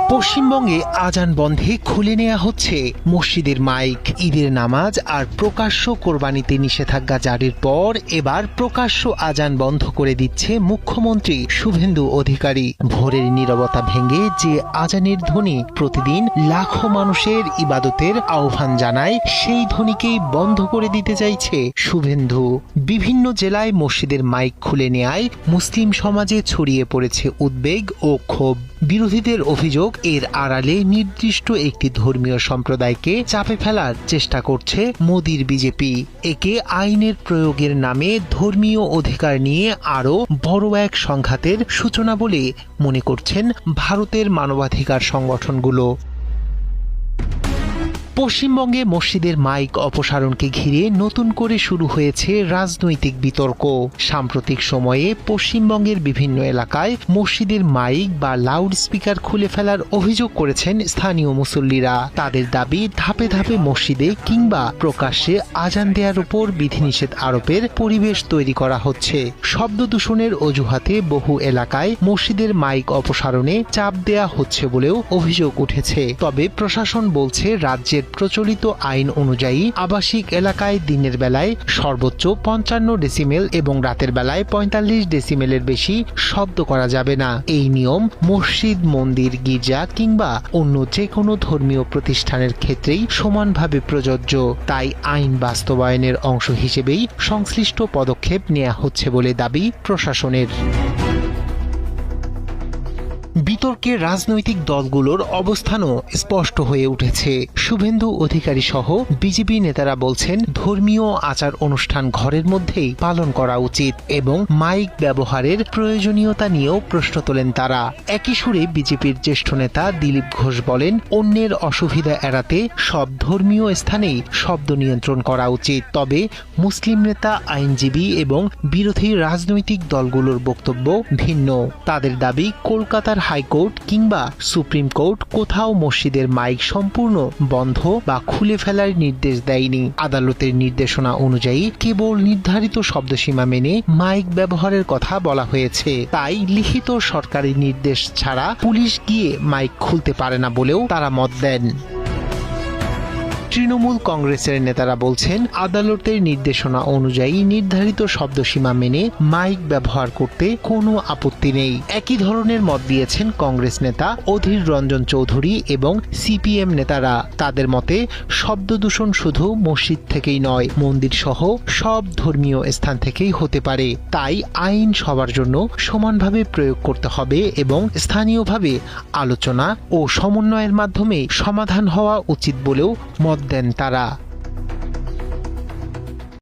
পশ্চিমবঙ্গে আজান বন্ধে খুলে নেওয়া হচ্ছে মসজিদের মাইক। ঈদের নামাজ আর প্রকাশ্য কোরবানিতে নিষেধাজ্ঞা জারির পর এবার প্রকাশ্য আজান বন্ধ করে দিচ্ছে মুখ্যমন্ত্রী শুভেন্দু অধিকারী। ভোরের নীরবতা ভেঙে যে আজানের ধ্বনি প্রতিদিন লাখো মানুষের ইবাদতের আহ্বান জানায়, সেই ধ্বনিকেই বন্ধ করে দিতে চাইছে শুভেন্দু। বিভিন্ন জেলায় মসজিদের মাইক খুলে নেয়ায় মুসলিম সমাজে ছড়িয়ে পড়েছে উদ্বেগ ও ক্ষোভ। বিরোধীদের অভিযোগ, এর আড়ালে নির্দিষ্ট একটি ধর্মীয় সম্প্রদায়কে চাপে ফেলার চেষ্টা করছে মোদির বিজেপি। একে আইনের প্রয়োগের নামে ধর্মীয় অধিকার নিয়ে আরও বড় এক সংঘাতের সূচনা বলে মনে করছেন ভারতের মানবাধিকার সংগঠনগুলো। পশ্চিমবঙ্গে মসজিদের মাইক অপসারণকে ঘিরে নতুন করে শুরু হয়েছে রাজনৈতিক বিতর্ক। সাম্প্রতিক সময়ে পশ্চিমবঙ্গের বিভিন্ন এলাকায় মসজিদের মাইক বা লাউড স্পিকার খুলে ফেলার অভিযোগ করেছেন স্থানীয় মুসল্লিরা। তাদের দাবি, ধাপে ধাপে মসজিদে কিংবা প্রকাশ্যে আজান দেওয়ার উপর বিধিনিষেধ আরোপের পরিবেশ তৈরি করা হচ্ছে। শব্দ দূষণের অজুহাতে বহু এলাকায় মসজিদের মাইক অপসারণে চাপ দেয়া হচ্ছে বলেও অভিযোগ উঠেছে। তবে প্রশাসন বলছে, রাজ্যের প্রচলিত আইন অনুযায়ী আবাসিক এলাকায় দিনের বেলায় সর্বোচ্চ 55 ডেসিমেল এবং রাতের বেলায় 45 ডেসিমেলের বেশি শব্দ করা যাবে না। এই নিয়ম মসজিদ, মন্দির, গির্জা কিংবা অন্য যে কোনো ধর্মীয় প্রতিষ্ঠানের ক্ষেত্রেই সমানভাবে প্রযোজ্য। তাই আইন বাস্তবায়নের অংশ হিসেবেই সংশ্লিষ্ট পদক্ষেপ নেওয়া হচ্ছে বলে দাবি প্রশাসনের। বিতর্কে রাজনৈতিক দলগুলোর অবস্থানও স্পষ্ট হয়ে উঠেছে। শুভেন্দু অধিকারী সহ বিজেপি নেতারা বলছেন, ধর্মীয় আচার অনুষ্ঠান ঘরের মধ্যেই পালন করা উচিত এবং মাইক ব্যবহারের প্রয়োজনীয়তা নিয়েও প্রশ্ন তোলেন তারা। একই সুরে বিজেপির জ্যেষ্ঠ নেতা দিলীপ ঘোষ বলেন, অন্যের অসুবিধা এড়াতে সব ধর্মীয় স্থানেই শব্দ নিয়ন্ত্রণ করা উচিত। তবে মুসলিম নেতা, আইনজীবী এবং বিরোধী রাজনৈতিক দলগুলোর বক্তব্য ভিন্ন। তাদের দাবি, কলকাতার হাইকোর্ট কিংবা সুপ্রিম কোর্ট কোথাও মসজিদের মাইক সম্পূর্ণ বন্ধ বা খুলে ফেলার নির্দেশ দেয়নি। আদালতের নির্দেশনা অনুযায়ী কেবল নির্ধারিত শব্দসীমা মেনে মাইক ব্যবহারের কথা বলা হয়েছে। তাই লিখিত সরকারি নির্দেশ ছাড়া পুলিশ গিয়ে মাইক খুলতে পারে না বলেও তারা মত দেন। তৃণমূল কংগ্রেসের নেতারা বলছেন, আদালতের নির্দেশনা অনুযায়ী নির্ধারিত শব্দসীমা মেনে মাইক ব্যবহার করতে কোনো আপত্তি নেই। একই ধরনের মত দিয়েছেন কংগ্রেস নেতা অধীর রঞ্জন চৌধুরী এবং সিপিএম নেতারা। তাদের মতে, শব্দ দূষণ শুধু মসজিদ থেকেই নয়, মন্দির সহ সব ধর্মীয় স্থান থেকেই হতে পারে। তাই আইন সবার জন্য সমানভাবে প্রয়োগ করতে হবে এবং স্থানীয়ভাবে আলোচনা ও সমন্বয়ের মাধ্যমে সমাধান হওয়া উচিত বলেও মত দেন তারা।